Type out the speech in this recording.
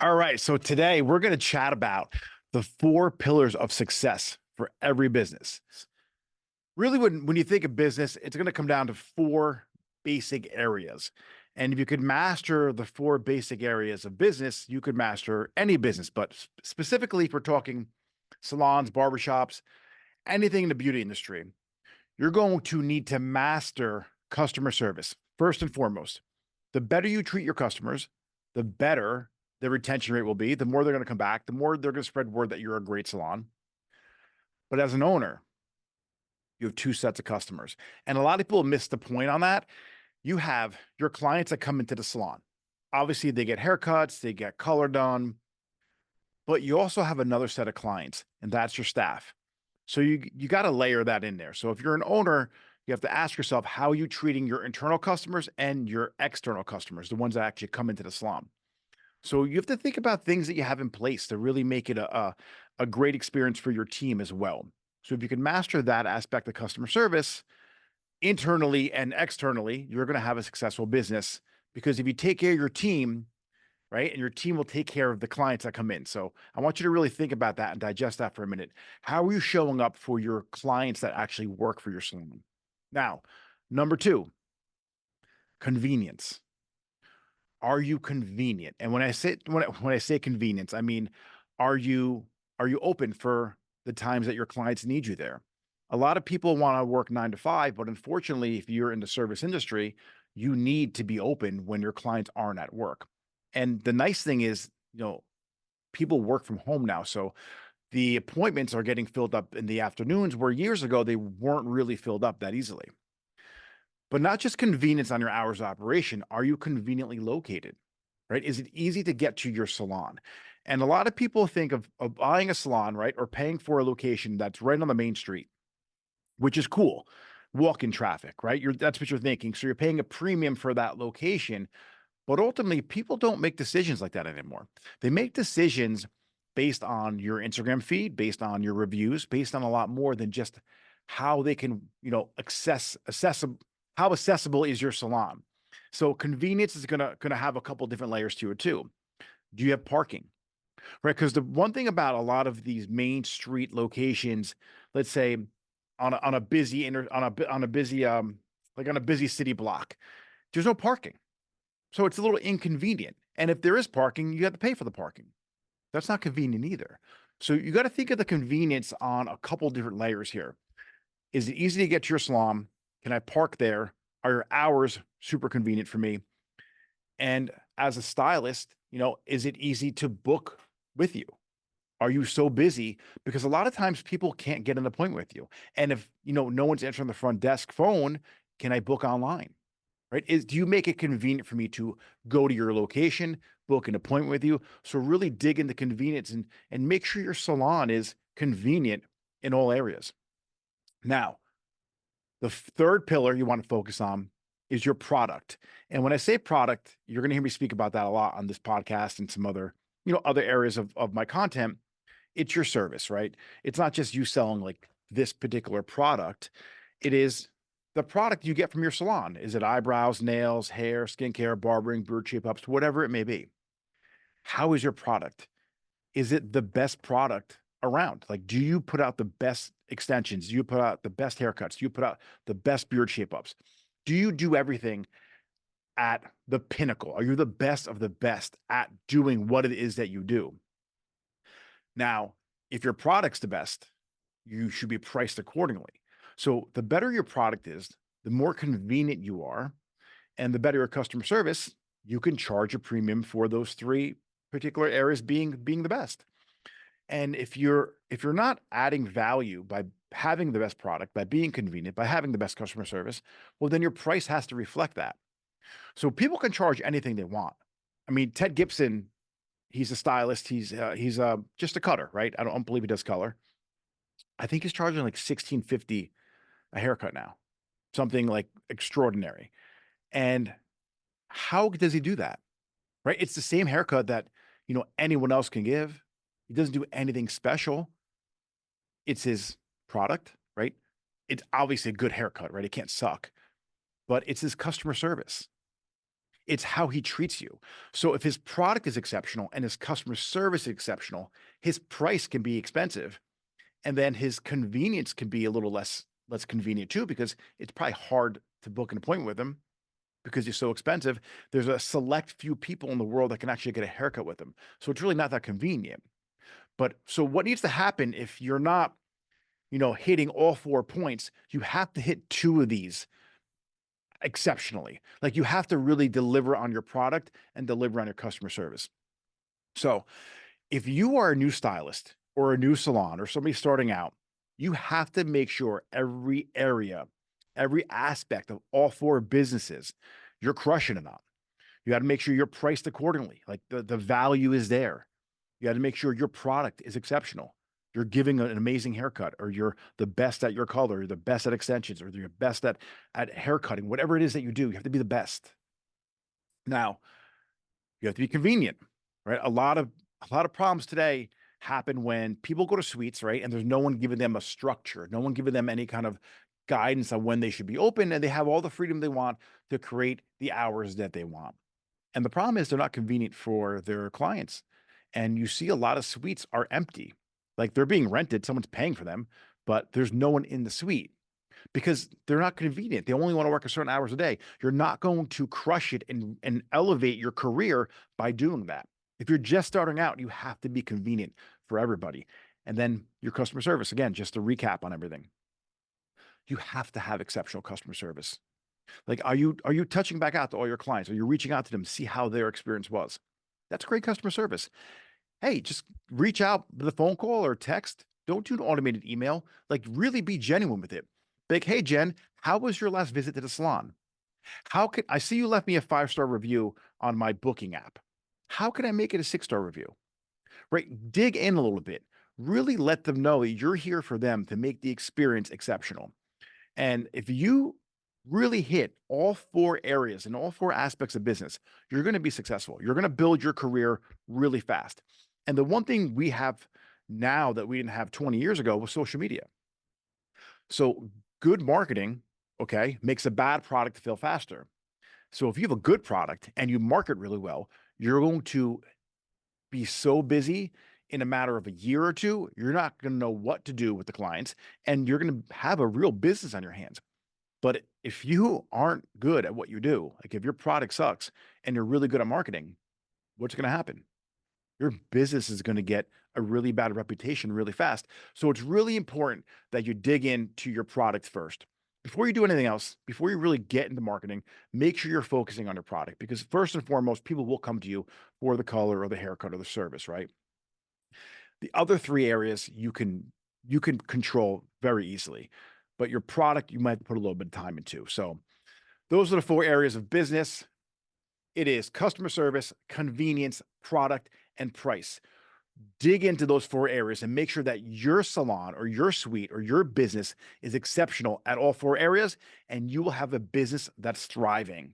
All right. So today we're going to chat about the four pillars of success for every business. Really, when you think of business, it's going to come down to four basic areas. And if you could master the four basic areas of business, you could master any business. But specifically, if we're talking salons, barbershops, anything in the beauty industry, you're going to need to master customer service first and foremost. The better you treat your customers, the better the retention rate will be, the more they're going to come back, the more they're going to spread word that you're a great salon. But as an owner, you have two sets of customers. And a lot of people miss the point on that. You have your clients that come into the salon. Obviously, they get haircuts, they get color done, but you also have another set of clients, and that's your staff. So you got to layer that in there. So if you're an owner, you have to ask yourself, how are you treating your internal customers and your external customers, the ones that actually come into the salon? So you have to think about things that you have in place to really make it a great experience for your team as well. So if you can master that aspect of customer service internally and externally, you're going to have a successful business, because if you take care of your team, right, and your team will take care of the clients that come in. So I want you to really think about that and digest that for a minute. How are you showing up for your clients that actually work for your salon? Now, number two, convenience. Are you convenient? And when I say convenience, I mean, are you open for the times that your clients need you there? A lot of people want to work 9 to 5, but unfortunately, if you're in the service industry, you need to be open when your clients aren't at work. And the nice thing is, people work from home now, so the appointments are getting filled up in the afternoons, where years ago they weren't really filled up that easily. But not just convenience on your hours of operation. Are you conveniently located? Right? Is it easy to get to your salon? And a lot of people think of buying a salon, right, or paying for a location that's right on the main street, which is cool. Walk-in traffic, right? That's what you're thinking. So you're paying a premium for that location, but ultimately, people don't make decisions like that anymore. They make decisions based on your Instagram feed, based on your reviews, based on a lot more than just how they can, how accessible is your salon. So convenience is gonna have a couple different layers to it too. Do you have parking? Right? Because the one thing about a lot of these main street locations, let's say on a busy on a busy like on a busy city block, there's no parking. So it's a little inconvenient. And if there is parking, you have to pay for the parking. That's not convenient either. So you got to think of the convenience on a couple different layers here. Is it easy to get to your salon? Can I park there? Are your hours super convenient for me? And as a stylist, is it easy to book with you? Are you so busy? Because a lot of times people can't get an appointment with you. And if, no one's answering the front desk phone, can I book online? Right? Do you make it convenient for me to go to your location, book an appointment with you? So really dig into convenience and make sure your salon is convenient in all areas. Now, the third pillar you want to focus on is your product. And when I say product, you're going to hear me speak about that a lot on this podcast and some other, other areas of my content. It's your service, right? It's not just you selling like this particular product. It is the product you get from your salon. Is it eyebrows, nails, hair, skincare, barbering, beard shape ups, whatever it may be? How is your product? Is it the best product around? Like, do you put out the best extensions? Do you put out the best haircuts? Do you put out the best beard shape ups? Do you do everything at the pinnacle? Are you the best of the best at doing what it is that you do? Now, if your product's the best, you should be priced accordingly. So the better your product is, the more convenient you are, and the better your customer service, you can charge a premium for those three particular areas being the best. And if you're not adding value by having the best product, by being convenient, by having the best customer service, well, then your price has to reflect that. So people can charge anything they want. I mean, Ted Gibson, he's a stylist. He's just a cutter, right? I don't believe he does color. I think he's charging like 1650 a haircut now, something like extraordinary. And how does he do that? Right? It's the same haircut that, anyone else can give. He doesn't do anything special. It's his product, right? It's obviously a good haircut, right? It can't suck, but it's his customer service. It's how he treats you. So if his product is exceptional and his customer service is exceptional, his price can be expensive, and then his convenience can be a little less convenient too, because it's probably hard to book an appointment with him because he's so expensive. There's a select few people in the world that can actually get a haircut with him. So it's really not that convenient. But so what needs to happen if you're not, hitting all 4 points, you have to hit two of these exceptionally. Like you have to really deliver on your product and deliver on your customer service. So if you are a new stylist or a new salon or somebody starting out, you have to make sure every area, every aspect of all four businesses, you're crushing it on. You got to make sure you're priced accordingly. Like the value is there. You got to make sure your product is exceptional. You're giving an amazing haircut, or you're the best at your color, you're the best at extensions, or you're best at haircutting. Whatever it is that you do, you have to be the best. Now, you have to be convenient, right? A lot of problems today happen when people go to suites, right? And there's no one giving them a structure, no one giving them any kind of guidance on when they should be open, and they have all the freedom they want to create the hours that they want. And the problem is they're not convenient for their clients. And you see a lot of suites are empty. Like they're being rented, someone's paying for them, but there's no one in the suite because they're not convenient. They only want to work a certain hours a day. You're not going to crush it and elevate your career by doing that. If you're just starting out, you have to be convenient for everybody. And then your customer service, again, just to recap on everything, you have to have exceptional customer service. Like, are you touching back out to all your clients? Are you reaching out to them to see how their experience was? That's great customer service. Hey, just reach out with a phone call or text. Don't do an automated email. Like, really be genuine with it. Like, hey, Jen, how was your last visit to the salon? How could I see you left me a 5-star review on my booking app? How can I make it a 6-star review? Right? Dig in a little bit. Really let them know that you're here for them to make the experience exceptional. And if you really hit all four areas and all four aspects of business, you're going to be successful. You're going to build your career really fast. And the one thing we have now that we didn't have 20 years ago was social media. So good marketing, okay, makes a bad product fail faster. So if you have a good product and you market really well, you're going to be so busy in a matter of a year or two, you're not going to know what to do with the clients, and you're going to have a real business on your hands. But if you aren't good at what you do, like if your product sucks and you're really good at marketing, what's going to happen? Your business is going to get a really bad reputation really fast. So it's really important that you dig into your product first. Before you do anything else, before you really get into marketing, make sure you're focusing on your product, because first and foremost, people will come to you for the color or the haircut or the service, right? The other three areas you can control very easily, but your product you might put a little bit of time into. So those are the four areas of business. It is customer service, convenience, product, and price. Dig into those four areas and make sure that your salon or your suite or your business is exceptional at all four areas, and you will have a business that's thriving.